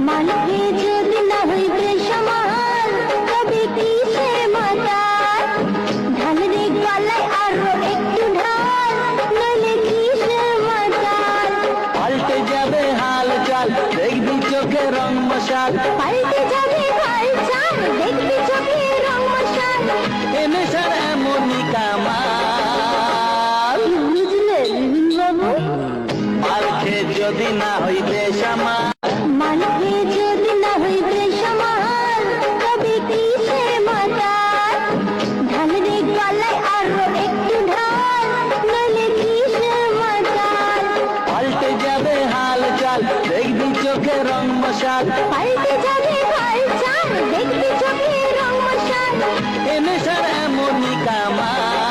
মালিকে যদি না হইবে সমান, তবে কিসে মাতাল? ঢাল রে গলায় আরো একটু ঢাল, নইলে কিসে মাতাল? পাল্টে যাবে হাল চাল, দেখবি চোখে রং মশাল। পাল্টে যাবে হাল চাল, দেখবি চোখে রং মশাল। এ নেশার এমনই কামাল। বুঝলে বিপিন বাবু? মাল খেয়ে যদি না হইবে সমান, মালিকে যদি না হইবে সমান, তবে কিসে মাতাল? ঢাল রে গলায় আরো একটু ঢাল, নইলে কিসে মাতাল? পাল্টে যাবে হাল চাল, দেখবি চোখে রং মশাল। পাল্টে যাবে হাল চাল, দেখবি চোখে রং মশাল। এ নেশার এমনই কামাল।